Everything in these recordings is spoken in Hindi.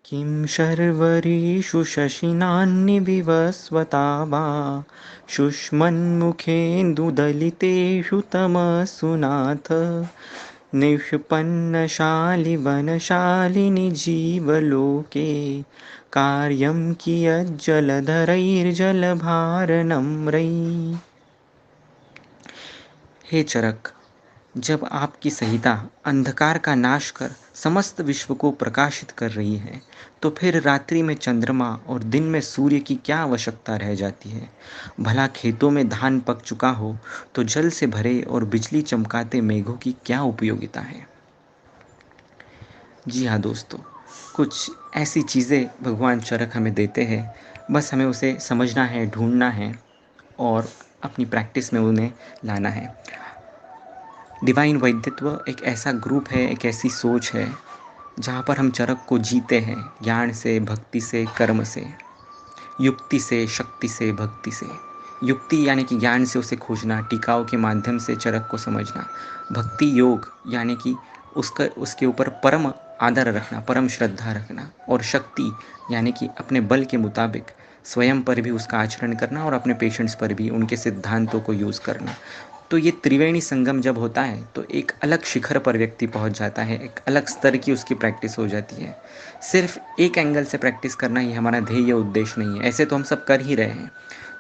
किं शर्वरीषु शशिनान्निविवस्वता वा शुष्मन्मुखेन्दुदलितेषु तमसु नाथ निष्पन्नशालिवनशालिनि जीवलोके कार्यं कियज्जलधरैर्जलभारनम्रैः। हे चरक, जब आपकी संहिता अंधकार का नाश कर समस्त विश्व को प्रकाशित कर रही है, तो फिर रात्रि में चंद्रमा और दिन में सूर्य की क्या आवश्यकता रह जाती है। भला खेतों में धान पक चुका हो तो जल से भरे और बिजली चमकाते मेघों की क्या उपयोगिता है। जी हाँ दोस्तों, कुछ ऐसी चीज़ें भगवान चरक हमें देते हैं, बस हमें उसे समझना है, ढूंढना है और अपनी प्रैक्टिस में उन्हें लाना है। डिवाइन वैद्यत्व एक ऐसा ग्रुप है, एक ऐसी सोच है जहाँ पर हम चरक को जीते हैं, ज्ञान से, भक्ति से, कर्म से, युक्ति से, शक्ति से, भक्ति से। युक्ति यानी कि ज्ञान से उसे खोजना, टीकाओं के माध्यम से चरक को समझना। भक्ति योग यानी कि उसके ऊपर परम आदर रखना, परम श्रद्धा रखना। और शक्ति यानी कि अपने बल के मुताबिक स्वयं पर भी उसका आचरण करना और अपने पेशेंट्स पर भी उनके सिद्धांतों को यूज़ करना। तो ये त्रिवेणी संगम जब होता है तो एक अलग शिखर पर व्यक्ति पहुंच जाता है, एक अलग स्तर की उसकी प्रैक्टिस हो जाती है। सिर्फ एक एंगल से प्रैक्टिस करना ही हमारा ध्येय उद्देश्य नहीं है। ऐसे तो हम सब कर ही रहे हैं।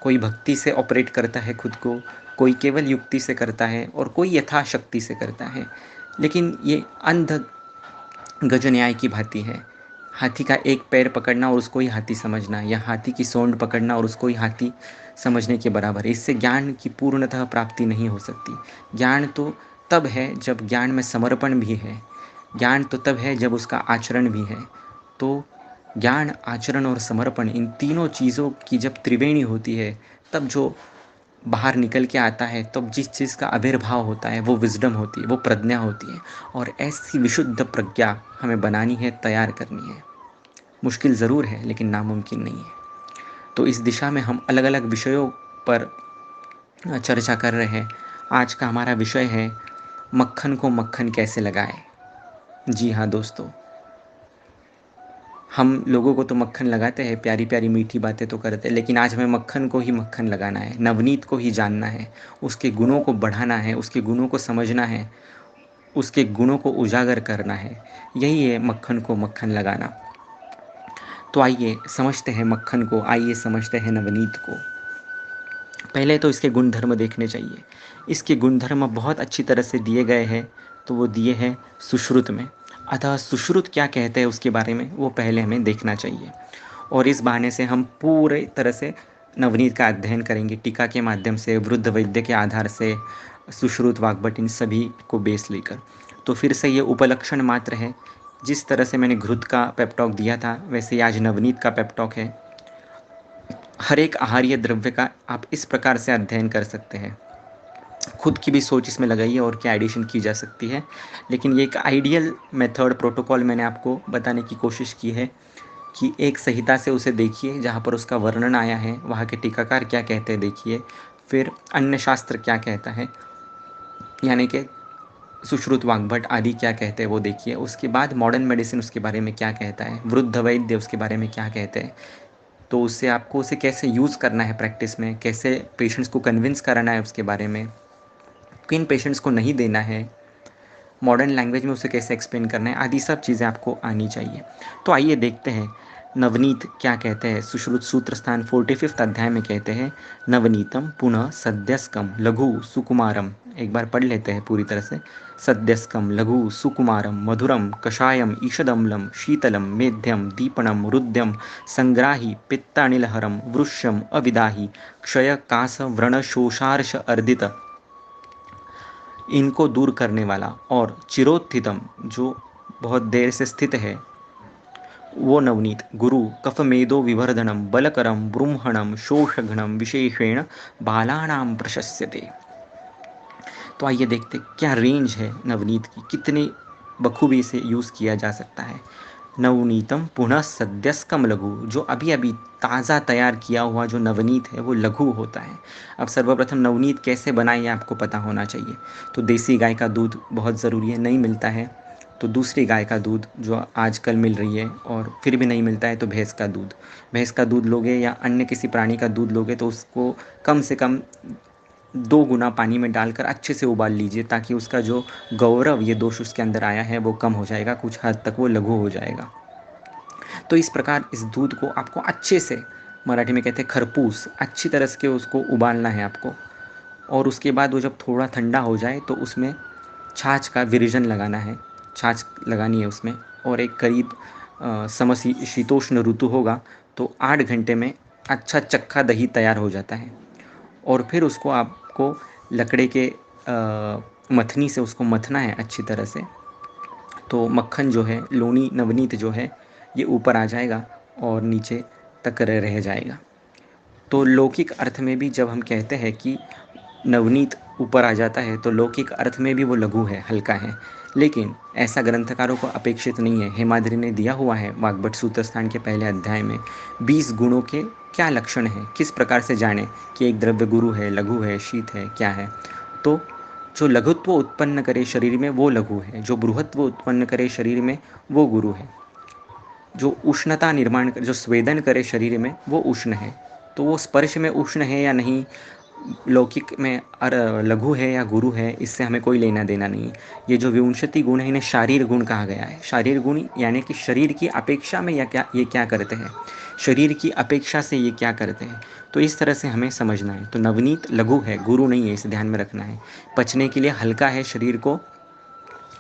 कोई भक्ति से ऑपरेट करता है खुद को, कोई केवल युक्ति से करता है और कोई यथाशक्ति से करता है। लेकिन ये अंध गज न्याय की भांति है। हाथी का एक पैर पकड़ना और उसको ही हाथी समझना, या हाथी की सोंड पकड़ना और उसको ही हाथी समझने के बराबर है। इससे ज्ञान की पूर्णतः प्राप्ति नहीं हो सकती। ज्ञान तो तब है जब ज्ञान में समर्पण भी है। ज्ञान तो तब है जब उसका आचरण भी है। तो ज्ञान, आचरण और समर्पण, इन तीनों चीज़ों की जब त्रिवेणी होती है, तब जो बाहर निकल के आता है, तब जिस चीज़ का आविर्भाव होता है वो विजडम होती है, वो प्रज्ञा होती है। और ऐसी विशुद्ध प्रज्ञा हमें बनानी है, तैयार करनी है। मुश्किल ज़रूर है लेकिन नामुमकिन नहीं है। तो इस दिशा में हम अलग अलग विषयों पर चर्चा कर रहे हैं। आज का हमारा विषय है मक्खन को मक्खन कैसे लगाएं। जी हाँ दोस्तों, हम लोगों को तो मक्खन लगाते हैं, प्यारी प्यारी मीठी बातें तो करते हैं, लेकिन आज हमें मक्खन को ही मक्खन लगाना है, नवनीत को ही जानना है, उसके गुणों को बढ़ाना है, उसके गुणों को समझना है, उसके गुणों को उजागर करना है। यही है मक्खन को मक्खन लगाना। तो आइए समझते हैं मक्खन को, आइए समझते हैं नवनीत को। पहले तो इसके गुणधर्म देखने चाहिए। इसके गुणधर्म बहुत अच्छी तरह से दिए गए हैं, तो वो दिए हैं सुश्रुत में। अतः सुश्रुत क्या कहते हैं उसके बारे में वो पहले हमें देखना चाहिए। और इस बहाने से हम पूरे तरह से नवनीत का अध्ययन करेंगे, टीका के माध्यम से, वृद्ध वैद्य के आधार से, सुश्रुत, वाग्भट, इन सभी को बेस लेकर। तो फिर से ये उपलक्षण मात्र है। जिस तरह से मैंने घृत का पेप्टॉक दिया था, वैसे ही आज नवनीत का पेप्टॉक है। हर एक आहार्य द्रव्य का आप इस प्रकार से अध्ययन कर सकते हैं। खुद की भी सोच इसमें लगाइए और क्या एडिशन की जा सकती है। लेकिन ये एक आइडियल मेथड, प्रोटोकॉल मैंने आपको बताने की कोशिश की है कि एक संहिता से उसे देखिए जहाँ पर उसका वर्णन आया है, वहाँ के टीकाकार क्या कहते हैं देखिए, फिर अन्य शास्त्र क्या कहता है, यानी कि सुश्रुत, वाग्भट आदि क्या कहते हैं वो देखिए। उसके बाद मॉडर्न मेडिसिन उसके बारे में क्या कहता है, वृद्ध वैद्य उसके बारे में क्या कहते हैं। तो उससे आपको उसे कैसे यूज़ करना है प्रैक्टिस में, कैसे पेशेंट्स को कन्विंस कराना है उसके बारे में, किन पेशेंट्स को नहीं देना है, मॉडर्न लैंग्वेज में उसे कैसे एक्सप्लेन करना है, आदि सब चीज़ें आपको आनी चाहिए। तो आइए देखते हैं नवनीत क्या कहते हैं। सुश्रुत सूत्र स्थान 45 अध्याय में कहते हैं, नवनीतम पुनः सद्यस्कम लघु सुकुमारम। एक बार पढ़ लेते हैं पूरी तरह से। सद्यस्कम लघु सुकुमारम मधुरम कषायम ईषदम्लम शीतलम मेध्यम दीपणम रुद्यम संग्राही पित्तानिलहरम वृश्यम अविदाही क्षय कास व्रण शोषार्ष अर्दित, इनको दूर करने वाला, और चिरोत्थितम, जो बहुत देर से स्थित है, वो नवनीत गुरु कफमेदो विवर्धनम बलकरम ब्रूमहणम शोषघ्नम विशेषेण बालानाम प्रशस्यते। तो आइए देखते क्या रेंज है नवनीत की, कितने बखूबी से यूज़ किया जा सकता है। नवनीतम पुनः सद्यस्कम लघु, जो अभी अभी ताज़ा तैयार किया हुआ जो नवनीत है वो लघु होता है। अब सर्वप्रथम नवनीत कैसे बनाएं ये आपको पता होना चाहिए। तो देसी गाय का दूध बहुत ज़रूरी है, नहीं मिलता है तो दूसरी गाय का दूध जो आजकल मिल रही है, और फिर भी नहीं मिलता है तो भैंस का दूध लोगे या अन्य किसी प्राणी का दूध लोगे तो उसको कम से कम 2 गुना पानी में डालकर अच्छे से उबाल लीजिए, ताकि उसका जो गौरव ये दोष उसके अंदर आया है वो कम हो जाएगा, कुछ हद तक वो लघु हो जाएगा। तो इस प्रकार इस दूध को आपको अच्छे से, मराठी में कहते हैं खरपूस, अच्छी तरह से उसको उबालना है आपको। और उसके बाद वो जब थोड़ा ठंडा हो जाए तो उसमें छाछ का विरेचन लगाना है, छाछ लगानी है उसमें। और एक करीब समशीतोष्ण ऋतु होगा तो 8 घंटे में अच्छा चक्का दही तैयार हो जाता है। और फिर उसको आपको लकड़े के मथनी से उसको मथना है अच्छी तरह से। तो मक्खन जो है, लोनी नवनीत जो है, ये ऊपर आ जाएगा और नीचे तक रह जाएगा। तो लौकिक अर्थ में भी जब हम कहते हैं कि नवनीत ऊपर आ जाता है तो लौकिक अर्थ में भी वो लघु है, हल्का है। लेकिन ऐसा ग्रंथकारों को अपेक्षित नहीं है। हेमाद्रि ने दिया हुआ है वाग्भट सूत्र स्थान के पहले अध्याय में 20 गुणों के क्या लक्षण है, किस प्रकार से जाने कि एक द्रव्य गुरु है, लघु है, शीत है, क्या है। तो जो लघुत्व उत्पन्न करे शरीर में वो लघु है, जो बृहत्व उत्पन्न करे शरीर में वो गुरु है, जो उष्णता निर्माण करे, जो स्वेदन करे शरीर में वो उष्ण है। तो वो स्पर्श में उष्ण है या नहीं, लौकिक में लघु है या गुरु है, इससे हमें कोई लेना देना नहीं। ये जो विंशति गुण है इन्हें शारीर गुण कहा गया है। शारीर गुण यानी कि शरीर की अपेक्षा में ये क्या करते हैं, शरीर की अपेक्षा से ये क्या करते हैं। तो इस तरह से हमें समझना है। तो नवनीत लघु है, गुरु नहीं है, इसे ध्यान में रखना है। पचने के लिए हल्का है, शरीर को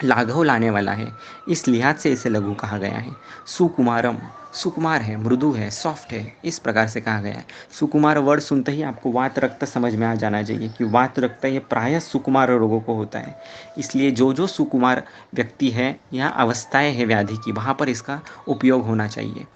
लाघव लाने वाला है, इस लिहाज से इसे लघु कहा गया है। सुकुमारम, सुकुमार है, मृदु है, सॉफ्ट है, इस प्रकार से कहा गया है। सुकुमार वर्ड सुनते ही आपको वात रक्त समझ में आ जाना चाहिए कि वात रक्त ये प्रायः सुकुमार रोगों को होता है। इसलिए जो जो सुकुमार व्यक्ति है या अवस्थाएं है व्याधि की, वहाँ पर इसका उपयोग होना चाहिए।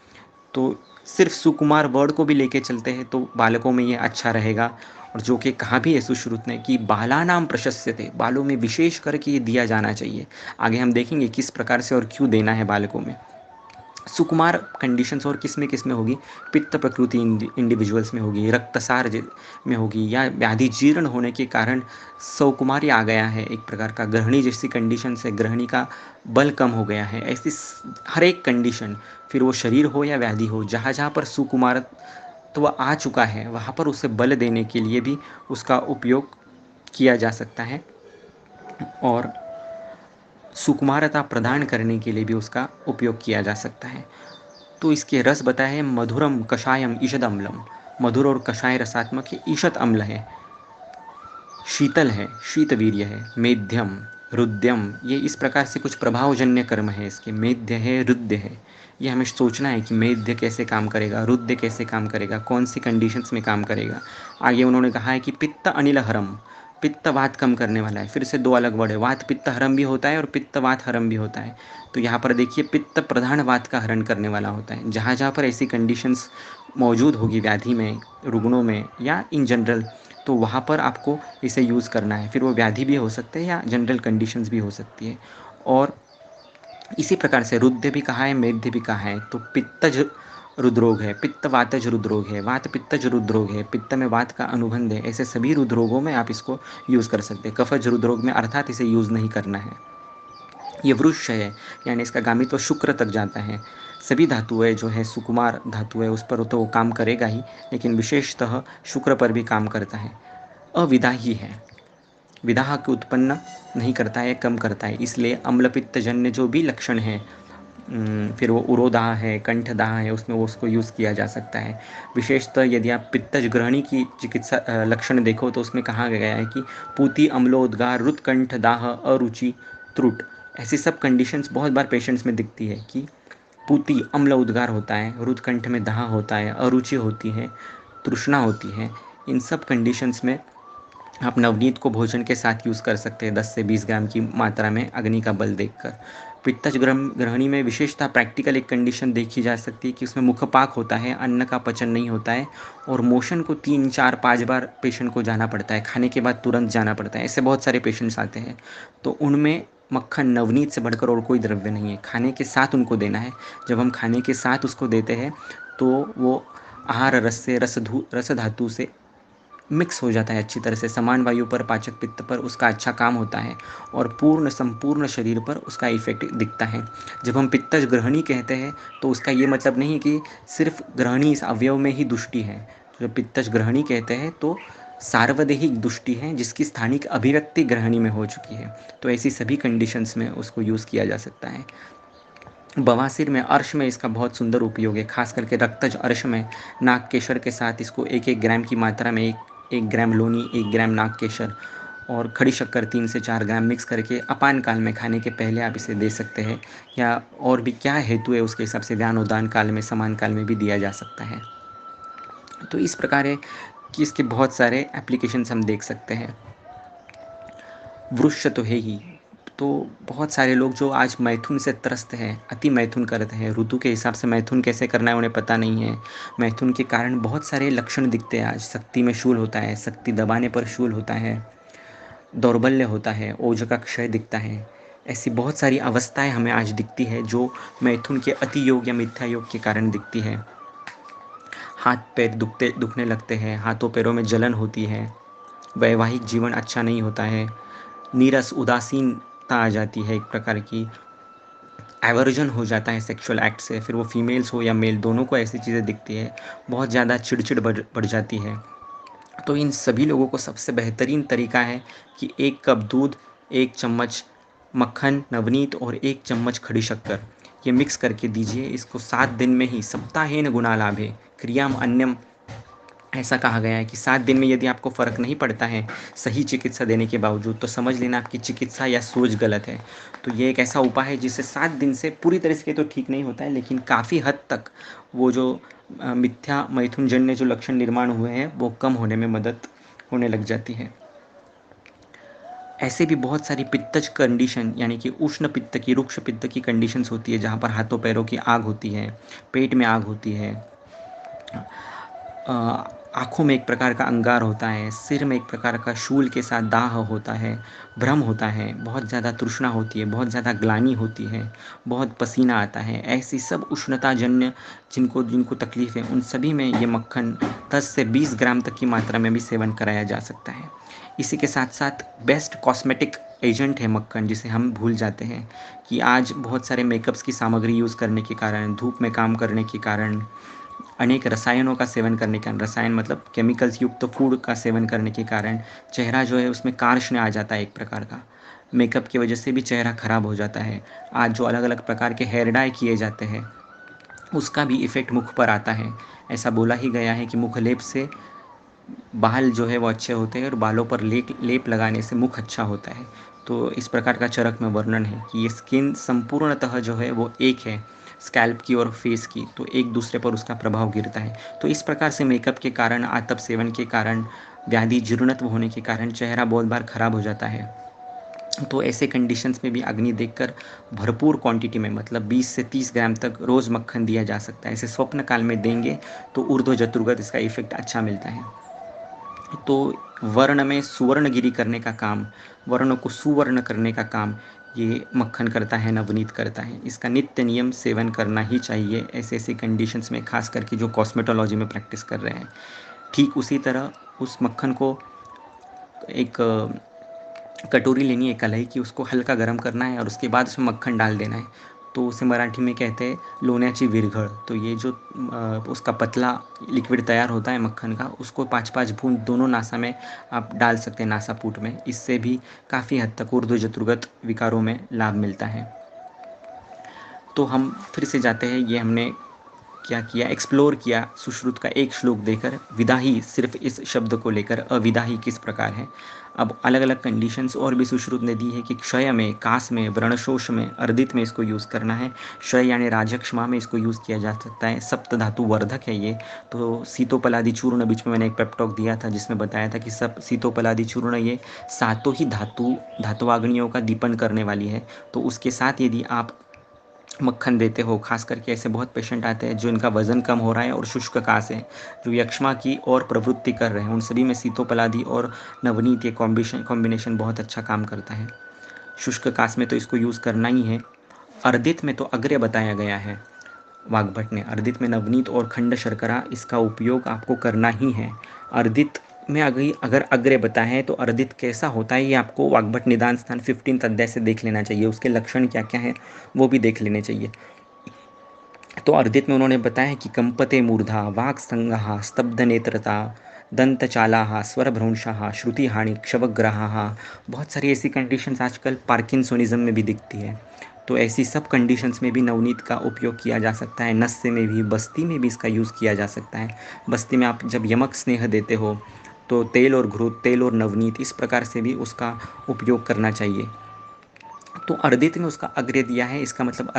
तो सिर्फ सुकुमार वर्ड को भी लेके चलते हैं तो बालकों में ये अच्छा रहेगा। और जो कि कहा भी है सुश्रुत ने कि बालानाम प्रशस्यते, बालों में विशेष करके ये दिया जाना चाहिए। आगे हम देखेंगे किस प्रकार से और क्यों देना है बालकों में। सुकुमार कंडीशंस और किस में होगी, पित्त प्रकृति इंडिविजुअल्स में होगी, रक्तसार में होगी, या व्याधि जीर्ण होने के कारण सौकुमारी आ गया है, एक प्रकार का ग्रहणी जैसी कंडीशन से ग्रहणी का बल कम हो गया है। ऐसी हर एक कंडीशन, फिर वो शरीर हो या व्याधि हो, जहाँ जहाँ पर सुकुमार तो वह आ चुका है वहाँ पर उसे बल देने के लिए भी उसका उपयोग किया जा सकता है, और सुकुमारता प्रदान करने के लिए भी उसका उपयोग किया जा सकता है। तो इसके रस बताए हैं, मधुरम कषायम ईषद अम्लम, मधुर और कषाय रसात्मक है, ईषद अम्ल है, शीतल है, शीतवीर्य है, मेध्यम, रुद्यम, ये इस प्रकार से कुछ प्रभावजन्य कर्म है इसके। मेध्य है, रुद्य है, ये हमें सोचना है कि मेध्य कैसे काम करेगा, रुद्य कैसे काम करेगा, कौन सी कंडीशंस में काम करेगा। आगे उन्होंने कहा है कि पित्त अनिल हरम, पित्त वात कम करने वाला है। फिर से 2 अलग वर्ड है, वात पित्त हरम भी होता है और पित्त वात हरम भी होता है। तो यहाँ पर देखिए पित्त प्रधान वात का हरण करने वाला होता है। जहाँ जहाँ पर ऐसी कंडीशंस मौजूद होगी व्याधि में, रुग्णों में या इन जनरल, तो वहाँ पर आपको इसे यूज़ करना है। फिर वो व्याधि भी हो सकते हैं या जनरल कंडीशंस भी हो सकती है। और इसी प्रकार से रुद्र भी कहा है, मेध्य भी कहा है। तो पित्तज रुद्रोग है, पित्त वातज रुद्रोग है, वात पित्तज रुद्रोग है, पित्त में वात का अनुबंध है। ऐसे सभी रुद्रोगों में आप इसको यूज़ कर सकते हैं। कफज रुद्रोग में अर्थात इसे यूज़ नहीं करना है। ये वृक्ष है, यानी इसका गामित्व शुक्र तक जाता है। सभी धातुएं जो है, सुकुमार धातु है, उस पर तो वो काम करेगा ही, लेकिन विशेषतः शुक्र पर भी काम करता है। अविदा ही है, विदाह को उत्पन्न नहीं करता है, कम करता है। इसलिए अम्लपित्तजन्य जो भी लक्षण है, फिर वो उरोदाह है, कंठदाह है, उसमें वो उसको यूज़ किया जा सकता है। विशेषतः यदि आप पित्तज ग्रहणी की चिकित्सा लक्षण देखो तो उसमें कहा गया है कि पूती अम्लोद्गार रुत कंठदाह अरुचि त्रुट, ऐसी सब कंडीशंस बहुत बार पेशेंट्स में दिखती है कि पूती अम्ल उद्गार होता है, रुदकंठ में दाह होता है, अरुचि होती है, तृष्णा होती है। इन सब कंडीशंस में आप नवनीत को भोजन के साथ यूज़ कर सकते हैं 10 से 20 ग्राम की मात्रा में अग्नि का बल देखकर। पित्तज ग्रहणी में विशेषतः प्रैक्टिकल एक कंडीशन देखी जा सकती है कि उसमें मुखपाक होता है, अन्न का पचन नहीं होता है, और मोशन को 3, 4, 5 बार पेशेंट को जाना पड़ता है, खाने के बाद तुरंत जाना पड़ता है। ऐसे बहुत सारे पेशेंट्स आते हैं। तो उनमें मक्खन नवनीत से बढ़कर और कोई द्रव्य नहीं है, खाने के साथ उनको देना है। जब हम खाने के साथ उसको देते हैं तो वो आहार रस से, रस धातु से मिक्स हो जाता है अच्छी तरह से, समान वायु पर, पाचक पित्त पर उसका अच्छा काम होता है और पूर्ण संपूर्ण शरीर पर उसका इफेक्ट दिखता है। जब हम पित्तज ग्रहणी कहते हैं तो उसका ये मतलब नहीं कि सिर्फ ग्रहणी इस अवयव में ही दुष्टि है। जब पित्तज ग्रहणी कहते हैं तो सार्वदेहिक दुष्टि है जिसकी स्थानिक अभिव्यक्ति ग्रहणी में हो चुकी है। तो ऐसी सभी कंडीशंस में उसको यूज़ किया जा सकता है। बवासीर में, अर्श में इसका बहुत सुंदर उपयोग है, खास करके रक्तज अर्श में नाग केशर के साथ इसको 1-1 ग्राम की मात्रा में, 1 ग्राम लोनी, 1 ग्राम नाग केशर और खड़ी शक्कर 3 से 4 ग्राम मिक्स करके अपान काल में खाने के पहले आप इसे दे सकते हैं, या और भी क्या हेतु है उसके हिसाब से व्यान उदान काल में, समान काल में भी दिया जा सकता है। तो इस प्रकार है कि इसके बहुत सारे एप्लीकेशंस हम देख सकते हैं। वृक्ष तो है ही, तो बहुत सारे लोग जो आज मैथुन से त्रस्त हैं, अति मैथुन करते हैं, ऋतु के हिसाब से मैथुन कैसे करना है उन्हें पता नहीं है। मैथुन के कारण बहुत सारे लक्षण दिखते हैं आज, शक्ति में शूल होता है, शक्ति दबाने पर शूल होता है, दौर्बल्य होता है, ओज का क्षय दिखता है। ऐसी बहुत सारी अवस्थाएं हमें आज दिखती है जो मैथुन के अति योग या मिथ्या योग के कारण दिखती है। हाथ पैर दुखने लगते हैं, हाथों पैरों में जलन होती है, वैवाहिक जीवन अच्छा नहीं होता है, नीरस उदासीनता आ जाती है, एक प्रकार की एवर्जन हो जाता है सेक्सुअल एक्ट से, फिर वो फीमेल्स हो या मेल दोनों को ऐसी चीज़ें दिखती है, बहुत ज़्यादा चिड़चिड़ बढ़ जाती है। तो इन सभी लोगों को सबसे बेहतरीन तरीका है कि 1 कप दूध, 1 चम्मच मक्खन नवनीत और 1 चम्मच खड़ी शक्कर ये मिक्स करके दीजिए। इसको 7 दिन में ही सप्ताहेन गुना लाभे क्रियाम अन्यम, ऐसा कहा गया है कि 7 दिन में यदि आपको फ़र्क नहीं पड़ता है सही चिकित्सा देने के बावजूद, तो समझ लेना आपकी चिकित्सा या सोच गलत है। तो ये एक ऐसा उपाय है जिससे 7 दिन से पूरी तरह से तो ठीक नहीं होता है, लेकिन काफ़ी हद तक वो जो मिथ्या मैथुनजन्य जो लक्षण निर्माण हुए हैं वो कम होने में मदद होने लग जाती है। ऐसे भी बहुत सारी पित्तज कंडीशन, यानी कि उष्ण पित्त की, रुक्ष पित्त की कंडीशंस होती है जहाँ पर हाथों पैरों की आग होती है, पेट में आग होती है, आँखों में एक प्रकार का अंगार होता है, सिर में एक प्रकार का शूल के साथ दाह होता है, भ्रम होता है, बहुत ज़्यादा तृष्णा होती है, बहुत ज़्यादा ग्लानि होती है, बहुत पसीना आता है, ऐसी सब उष्णताजन्य जिनको जिनको तकलीफ़ है उन सभी में ये मक्खन 10 से 20 ग्राम तक की मात्रा में भी सेवन कराया जा सकता है। इसी के साथ साथ बेस्ट कॉस्मेटिक एजेंट है मक्खन, जिसे हम भूल जाते हैं कि आज बहुत सारे मेकअप्स की सामग्री यूज़ करने के कारण, धूप में काम करने के कारण, अनेक रसायनों का सेवन करने के कारण, रसायन मतलब केमिकल्स युक्त फूड का सेवन करने के कारण चेहरा जो है उसमें कार्ष्ण्य आ जाता है, एक प्रकार का मेकअप की वजह से भी चेहरा खराब हो जाता है। आज जो अलग अलग प्रकार के हेयर डाई किए जाते हैं उसका भी इफ़ेक्ट मुख पर आता है। ऐसा बोला ही गया है कि मुखलेप से बाल जो है वो अच्छे होते हैं और बालों पर लेप लगाने से मुख अच्छा होता है। तो इस प्रकार का चरक में वर्णन है कि ये स्किन संपूर्णतः जो है वो एक है, स्कैल्प की और फेस की, तो एक दूसरे पर उसका प्रभाव गिरता है। तो इस प्रकार से मेकअप के कारण, आतप सेवन के कारण, व्याधि जीर्णत्व होने के कारण चेहरा बहुत बार खराब हो जाता है। तो ऐसे कंडीशंस में भी अग्नि देखकर भरपूर क्वांटिटी में, मतलब 20 से 30 ग्राम तक रोज़ मक्खन दिया जा सकता है। इसे स्वप्न काल में देंगे तो ऊर्ध्व जतुर्गत इसका इफेक्ट अच्छा मिलता है। तो वर्ण में सुवर्णगिरी करने का काम, वर्ण को सुवर्ण करने का काम ये मक्खन करता है, नवनीत करता है। इसका नित्य नियम सेवन करना ही चाहिए ऐसे ऐसी कंडीशंस में, खास करके जो कॉस्मेटोलॉजी में प्रैक्टिस कर रहे हैं। ठीक उसी तरह उस मक्खन को एक कटोरी लेनी है कढ़ाई की, उसको हल्का गर्म करना है और उसके बाद उसमें मक्खन डाल देना है। तो उसे मराठी में कहते हैं लोण्याची विरघळ। तो ये जो उसका पतला लिक्विड तैयार होता है मक्खन का, उसको 5-5 बूंद दोनों नासा में आप डाल सकते हैं, नासापुट में। इससे भी काफ़ी हद तक ऊर्ध्व जतुर्गत विकारों में लाभ मिलता है। तो हम फिर से जाते हैं, ये हमने क्या किया, एक्सप्लोर किया सुश्रुत का एक श्लोक देकर, विदाही सिर्फ इस शब्द को लेकर, अविदाही किस प्रकार है। अब अलग अलग कंडीशंस और भी सुश्रुत ने दी है कि क्षय में, कास में, व्रणशोष में, अर्दित में इसको यूज़ करना है। क्षय यानी राजक्षमा में इसको यूज़ किया जा सकता है। सप्त धातु वर्धक है ये। तो सीतोपलादि चूर्ण, बीच में मैंने एक पेप्टॉक दिया था जिसमें बताया था कि सब सीतोपलादि चूर्ण ये सातों ही धातुवाग्नियों का दीपन करने वाली है। तो उसके साथ यदि आप मक्खन देते हो, खास करके ऐसे बहुत पेशेंट आते हैं जो इनका वजन कम हो रहा है और शुष्क कास है, जो यक्ष्मा की और प्रवृत्ति कर रहे हैं, उन सभी में सीतोपलादी और नवनीत ये कॉम्बिनेशन बहुत अच्छा काम करता है। शुष्क कास में तो इसको यूज़ करना ही है। अर्दित में तो अग्र्य बताया गया है वाग्भट ने, अर्दित में नवनीत और खंड शर्करा इसका उपयोग आपको करना ही है। अर्दित में अगर अग्रे बताएं तो अर्दित कैसा होता है, ये आपको वाग्भट निदान स्थान 15 अध्याय से देख लेना चाहिए। उसके लक्षण क्या क्या हैं वो भी देख लेने चाहिए। तो अर्दित में उन्होंने बताया कि कंपते मूर्धा, वाक् संगहा, स्तब्ध नेत्रता, दंत चालाहा, स्वर भ्रंशाहा, श्रुति हानि, क्षवग्रहाहा। बहुत सारी ऐसी कंडीशंस आजकल पार्किंसोनिज्म में भी दिखती है। तो ऐसी सब कंडीशंस में भी नवनीत का उपयोग किया जा सकता है। नस्य में भी, बस्ती में भी इसका यूज़ किया जा सकता है। बस्ती में आप जब यमक स्नेह देते हो तो तेल और घृत, तेल और नवनीत, इस प्रकार से भी उसका उपयोग करना चाहिए। तो अर्दित में उसका अग्र दिया है। इसका मतलब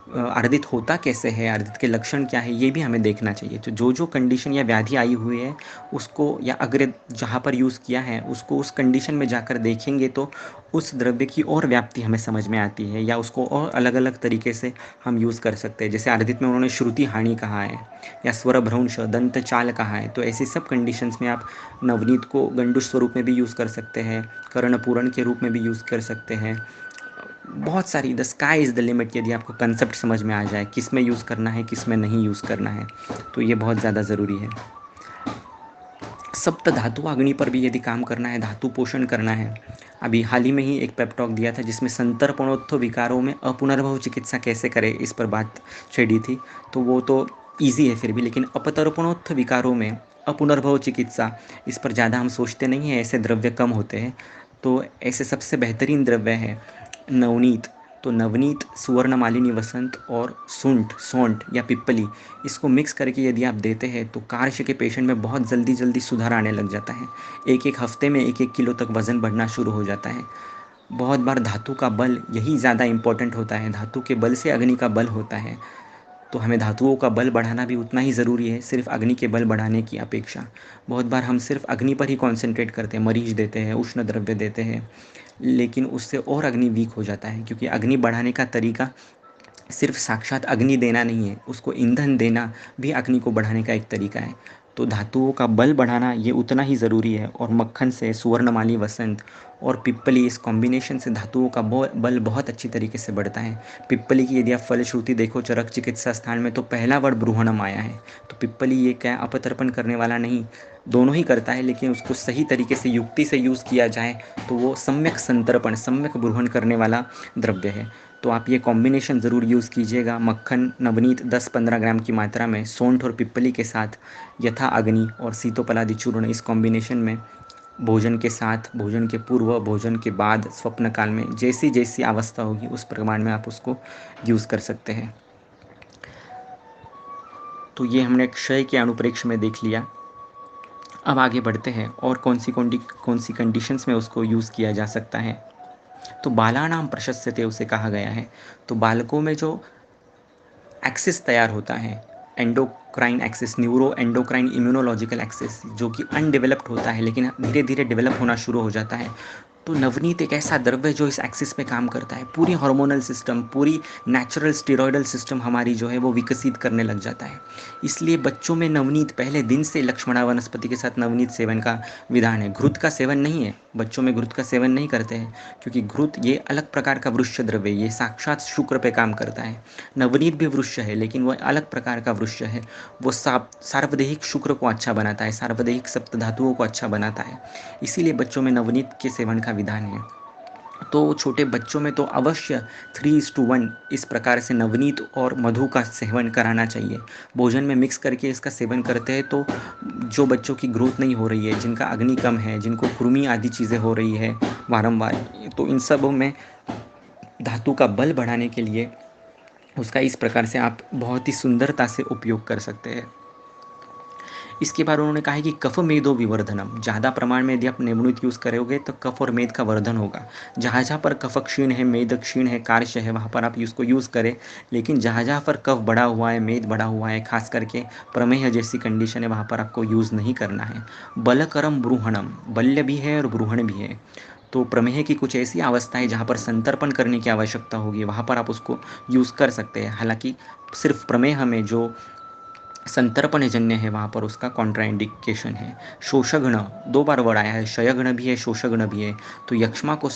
अर्दित होता कैसे है, अर्दित के लक्षण क्या है, ये भी हमें देखना चाहिए। तो जो जो कंडीशन या व्याधि आई हुई है उसको, या अग्र जहाँ पर यूज़ किया है उसको उस कंडीशन में जाकर देखेंगे तो उस द्रव्य की और व्याप्ति हमें समझ में आती है, या उसको और अलग अलग तरीके से हम यूज़ कर सकते हैं। जैसे अर्दित में उन्होंने श्रुति हानि कहा है या स्वर भ्रंश, दंत चाल कहा है। तो ऐसी सब कंडीशंस में आप नवनीत को गंडुष स्वरूप में भी यूज़ कर सकते हैं, कर्णपूरण के रूप में भी यूज़ कर सकते हैं। बहुत सारी, the sky is the limit. यदि आपको कंसेप्ट समझ में आ जाए किस में यूज़ करना है, किस में नहीं यूज़ करना है, तो ये बहुत ज़्यादा ज़रूरी है। सप्त धातु अग्नि पर भी यदि काम करना है, धातु पोषण करना है। अभी हाल ही में ही एक पेप टॉक दिया था जिसमें संतर्पणोत्थ विकारों में अपुनर्भव चिकित्सा कैसे करें, इस पर बात छेड़ी थी। तो वो तो ईजी है फिर भी, लेकिन अपतर्पणोत्थ विकारों में अपुनर्भव चिकित्सा, इस पर ज़्यादा हम सोचते नहीं हैं, ऐसे द्रव्य कम होते हैं। तो ऐसे सबसे बेहतरीन द्रव्य है नवनीत। तो नवनीत, सुवर्ण मालिनी वसंत और सौंठ या पिप्पली, इसको मिक्स करके यदि आप देते हैं तो कार्श के पेशेंट में बहुत जल्दी जल्दी सुधार आने लग जाता है। एक एक हफ्ते में 1-1 किलो तक वज़न बढ़ना शुरू हो जाता है। बहुत बार धातु का बल यही ज़्यादा इम्पोर्टेंट होता है, धातु के बल से अग्नि का बल होता है। तो हमें धातुओं का बल बढ़ाना भी उतना ही ज़रूरी है, सिर्फ अग्नि के बल बढ़ाने की अपेक्षा। बहुत बार हम सिर्फ अग्नि पर ही कॉन्सेंट्रेट करते हैं, मरीच देते हैं, उष्ण द्रव्य देते हैं, लेकिन उससे और अग्नि वीक हो जाता है। क्योंकि अग्नि बढ़ाने का तरीका सिर्फ साक्षात अग्नि देना नहीं है, उसको ईंधन देना भी अग्नि को बढ़ाने का एक तरीका है। तो धातुओं का बल बढ़ाना ये उतना ही ज़रूरी है। और मक्खन से, सुवर्णमाली वसंत और पिप्पली, इस कॉम्बिनेशन से धातुओं का बल बहुत अच्छी तरीके से बढ़ता है। पिप्पली की यदि आप फलश्रुति देखो चरक चिकित्सा स्थान में, तो पहला वर्ड ब्रूहणम आया है। तो पिप्पली ये क्या अपतर्पण करने वाला नहीं, दोनों ही करता है, लेकिन उसको सही तरीके से युक्ति से यूज़ किया जाए तो वो सम्यक संतर्पण, सम्यक ब्रूहण करने वाला द्रव्य है। तो आप ये कॉम्बिनेशन ज़रूर यूज़ कीजिएगा। मक्खन नवनीत 10-15 ग्राम की मात्रा में सौंठ और पिप्पली के साथ, यथा अग्नि और सीतोपलादि चूर्ण, इस कॉम्बिनेशन में भोजन के साथ, भोजन के पूर्व, भोजन के बाद, स्वप्न काल में, जैसी जैसी अवस्था होगी उस प्रमाण में आप उसको यूज़ कर सकते हैं। तो ये हमने क्षय के अनुप्रेक्ष्य में देख लिया। अब आगे बढ़ते हैं और कौन सी कंडीशंस में उसको यूज़ किया जा सकता है। तो बालानाम प्रशस्यते उसे कहा गया है। तो बालकों में जो एक्सिस तैयार होता है, endocrine axis, neuro endocrine immunological axis, जो कि अनडेवलप्ड होता है लेकिन धीरे धीरे डेवलप होना शुरू हो जाता है। तो नवनीत एक ऐसा द्रव्य जो इस एक्सिस पे काम करता है, पूरी हार्मोनल सिस्टम, पूरी नेचुरल स्टेरॉयडल सिस्टम हमारी जो है वो विकसित करने लग जाता है। इसलिए बच्चों में नवनीत पहले दिन से लक्ष्मणा वनस्पति के साथ नवनीत सेवन का विधान है। घृत का सेवन नहीं है, बच्चों में घृत का सेवन नहीं करते हैं, क्योंकि घृत ये अलग प्रकार का वृक्ष द्रव्य, ये साक्षात शुक्र पे काम करता है। नवनीत भी वृक्ष है लेकिन वह अलग प्रकार का वृक्ष है। वो सार्वदेहिक शुक्र को अच्छा बनाता है, सार्वदेहिक सप्त धातुओं को अच्छा बनाता है। इसीलिए बच्चों में नवनीत के सेवन का विधान है। तो छोटे बच्चों में तो अवश्य 3:1 इस प्रकार से नवनीत और मधु का सेवन कराना चाहिए। भोजन में मिक्स करके इसका सेवन करते हैं तो जो बच्चों की ग्रोथ नहीं हो रही है, जिनका अग्नि कम है, जिनको कृमि आदि चीज़ें हो रही है बारंबार, तो इन सब में धातु का बल बढ़ाने के लिए उसका इस प्रकार से आप बहुत ही सुंदरता से उपयोग कर सकते हैं। इसके बाद उन्होंने कहा है कि कफ मेदो विवर्धनम, ज़्यादा प्रमाण में यदि आप नेमणुत यूज़ करोगे तो कफ और मेद का वर्धन होगा। जहाँ जहाँ पर कफ क्षीण है, मेद क्षीण है, कार्य है, वहाँ पर आप इसको यूज़ करें। लेकिन जहाँ जहाँ पर कफ बढ़ा हुआ है, मेद बढ़ा हुआ है, खास करके प्रमेह जैसी कंडीशन है, वहाँ पर आपको यूज़ नहीं करना है। बलकरम ब्रूहणम, बल्य भी है और ब्रूहण भी है। तो प्रमेह की कुछ ऐसी अवस्था है जहाँ पर संतर्पण करने की आवश्यकता होगी, वहाँ पर आप उसको यूज़ कर सकते हैं। हालांकि सिर्फ प्रमेह में जो संतर्पणजन्य है, वहाँ पर उसका कॉन्ट्राइंडिकेशन है। शोषगण, दो बार वर्ड आया है, क्षयगण भी है, शोषगण भी है। तो यक्ष्मा को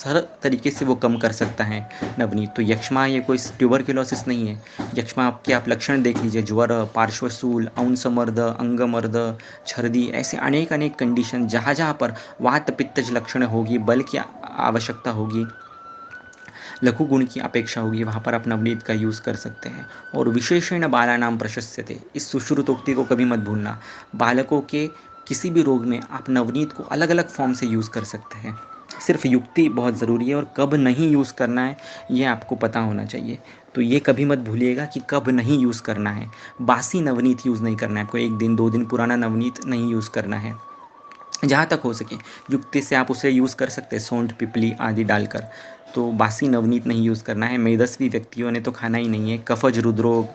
हर तरीके से वो कम कर सकता है नवनीत। तो यक्ष्मा ये कोई ट्यूबरक्लोसिस नहीं है। यक्ष्मा आपके आप लक्षण देख लीजिए, ज्वर, पार्श्वसूल, औंसमर्द, अंगमर्द, छर्दी, ऐसे अनेक अनेक कंडीशन, जहाँ जहाँ पर वात पित्तज लक्षण होगी, बल की आवश्यकता होगी, लघु गुण की अपेक्षा होगी, वहाँ पर आप नवनीत का यूज़ कर सकते हैं। और विशेषण बालानाम प्रशस्यते, इस सुश्रुतोक्ति को कभी मत भूलना। बालकों के किसी भी रोग में आप नवनीत को अलग अलग फॉर्म से यूज़ कर सकते हैं। सिर्फ युक्ति बहुत ज़रूरी है, और कब नहीं यूज़ करना है ये आपको पता होना चाहिए। तो ये कभी मत भूलिएगा कि कब नहीं यूज़ करना है। बासी नवनीत यूज़ नहीं करना है आपको, एक दिन दो दिन पुराना नवनीत नहीं यूज़ करना है। जहाँ तक हो सके युक्ति से आप उसे यूज़ कर सकते हैं, सौंठ पिपली आदि डालकर। तो बासी नवनीत नहीं यूज़ करना है। मेदस्वी व्यक्तियों ने तो खाना ही नहीं है। कफज, हृदरोग,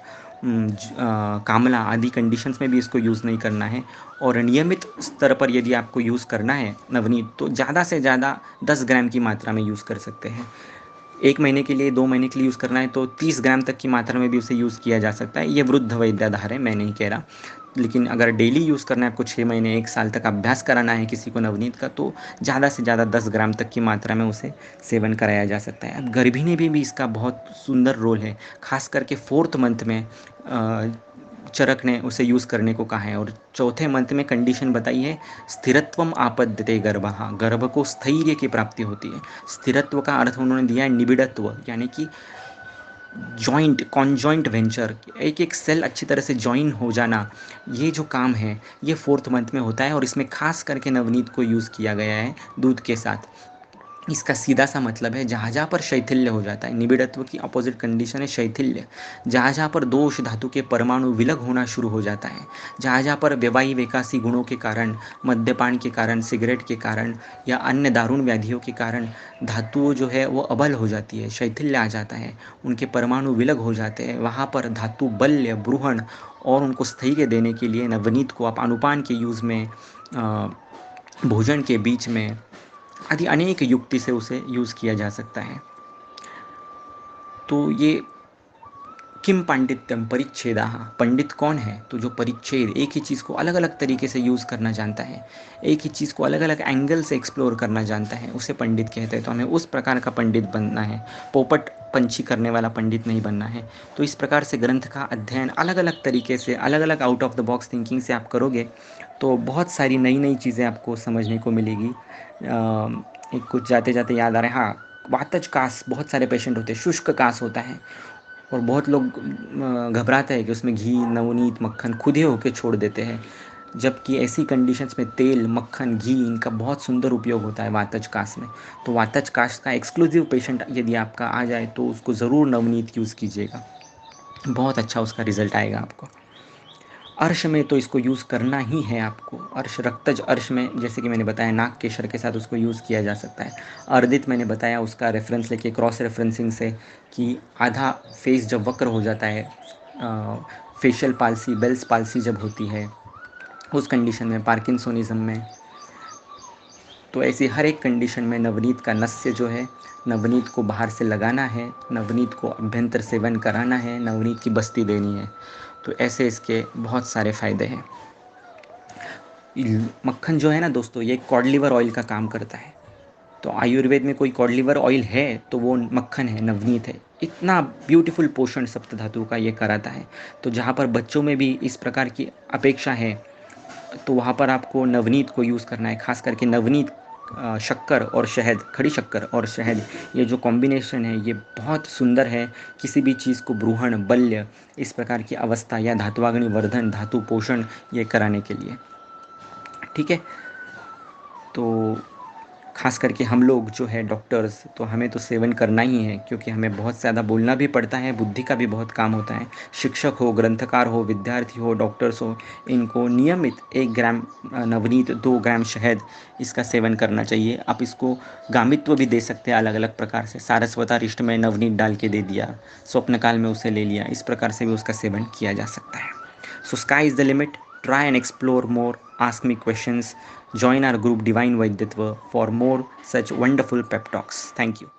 कामला आदि कंडीशंस में भी इसको यूज़ नहीं करना है। और नियमित स्तर पर यदि आपको यूज़ करना है नवनीत, तो ज़्यादा से ज़्यादा 10 ग्राम की मात्रा में यूज़ कर सकते हैं। 1 महीने के लिए, 2 महीने के लिए यूज़ करना है तो 30 ग्राम तक की मात्रा में भी उसे यूज़ किया जा सकता है। ये वृद्ध वैद्याधार है, मैं नहीं कह रहा। लेकिन अगर डेली यूज़ करना है आपको, 6 महीने 1 साल तक अभ्यास कराना है किसी को नवनीत का, तो ज़्यादा से ज़्यादा 10 ग्राम तक की मात्रा में उसे सेवन कराया जा सकता है। अब गर्भिणी में भी इसका बहुत सुंदर रोल है, खास करके 4th मंथ में चरक ने उसे यूज़ करने को कहा है। और चौथे मंथ में कंडीशन बताई है, स्थिरत्वम आपद्यते गर्भः, गर्भ को स्थैर्य की प्राप्ति होती है। स्थिरत्व का अर्थ उन्होंने दिया है निबिड़त्व, यानी कि जॉइंट, कॉन्जॉइंट वेंचर, एक एक सेल अच्छी तरह से जॉइन हो जाना। ये जो काम है ये 4th मंथ में होता है, और इसमें खास करके नवनीत को यूज़ किया गया है दूध के साथ। इसका सीधा सा मतलब है, जहाँ जहाँ पर शैथिल्य हो जाता है, निबिड़त्व की अपोजिट कंडीशन है शैथिल्य। जहाँ जहाँ पर दोष धातु के परमाणु विलग होना शुरू हो जाता है, जहाँ जहाँ पर व्यवाही वेकासी गुणों के कारण, मद्यपान के कारण, सिगरेट के कारण या अन्य दारुण व्याधियों के कारण धातुओं जो है वो अबल हो जाती है, शैथिल्य आ जाता है, उनके परमाणु विलग हो जाते हैं, वहाँ पर धातु बल्य, ब्रूहण और उनको स्थैर्य देने के लिए नवनीत को आप अनुपान के यूज़ में, भोजन के बीच में आदि अनेक युक्ति से उसे यूज़ किया जा सकता है। तो ये किम पांडित्यम परिच्छेदाः, पंडित कौन है? तो जो परिच्छेद, एक ही चीज़ को अलग अलग तरीके से यूज़ करना जानता है, एक ही चीज़ को अलग अलग एंगल से एक्सप्लोर करना जानता है, उसे पंडित कहते हैं। तो हमें उस प्रकार का पंडित बनना है, पोपट पंछी करने वाला पंडित नहीं बनना है। तो इस प्रकार से ग्रंथ का अध्ययन अलग अलग तरीके से, अलग अलग out of the box thinking से आप करोगे तो बहुत सारी नई नई चीज़ें आपको समझने को मिलेगी। एक कुछ जाते जाते याद आ रहा है, हाँ, वातज कास बहुत सारे पेशेंट होते हैं, शुष्क कास होता है, और बहुत लोग घबराते हैं कि उसमें घी, नवनीत, मक्खन खुद ही होके छोड़ देते हैं, जबकि ऐसी कंडीशंस में तेल, मक्खन, घी इनका बहुत सुंदर उपयोग होता है वातज कास में। तो वातज कास का एक्सक्लूसिव पेशेंट यदि आपका आ जाए तो उसको ज़रूर नवनीत यूज़ कीजिएगा, बहुत अच्छा उसका रिजल्ट आएगा आपको। अर्श में तो इसको यूज़ करना ही है आपको। अर्श, रक्तज अर्श में जैसे कि मैंने बताया नाक केशर के साथ उसको यूज़ किया जा सकता है। अर्दित मैंने बताया उसका रेफरेंस लेके, क्रॉस रेफरेंसिंग से, कि आधा फेस जब वक्र हो जाता है, फेशियल पाल्सी, बेल्स पाल्सी जब होती है, उस कंडीशन में, पार्किंसोनिज्म में, तो ऐसी हर एक कंडीशन में नवनीत का नस्य जो है, नवनीत को बाहर से लगाना है, नवनीत को अभ्यंतर सेवन कराना है, नवनीत की बस्ती देनी है। तो ऐसे इसके बहुत सारे फ़ायदे हैं। मक्खन जो है ना दोस्तों, ये कॉड लिवर ऑयल का काम करता है। तो आयुर्वेद में कोई कॉड लिवर ऑयल है तो वो मक्खन है, नवनीत है। इतना ब्यूटीफुल पोषण सप्त धातु का ये कराता है। तो जहाँ पर बच्चों में भी इस प्रकार की अपेक्षा है तो वहाँ पर आपको नवनीत को यूज़ करना है, खास करके नवनीत, शक्कर और शहद, खड़ी शक्कर और शहद, ये जो कॉम्बिनेशन है ये बहुत सुंदर है किसी भी चीज़ को ब्रूहण, बल्य, इस प्रकार की अवस्था या धातुवाग्नि वर्धन, धातु पोषण ये कराने के लिए। ठीक है, तो खास करके हम लोग जो है डॉक्टर्स, तो हमें तो सेवन करना ही है, क्योंकि हमें बहुत ज़्यादा बोलना भी पड़ता है, बुद्धि का भी बहुत काम होता है। शिक्षक हो, ग्रंथकार हो, विद्यार्थी हो, डॉक्टर्स हो, इनको नियमित 1 ग्राम नवनीत, 2 ग्राम शहद, इसका सेवन करना चाहिए। आप इसको गामित्व भी दे सकते हैं अलग अलग प्रकार से। सारस्वतारिष्ट में नवनीत डाल के दे दिया, स्वप्नकाल में उसे ले लिया, इस प्रकार से भी उसका सेवन किया जा सकता है। So sky is the limit. Try and explore more. Ask me questions. Join our group Divine Vaidyatva for more such wonderful pep talks. Thank you.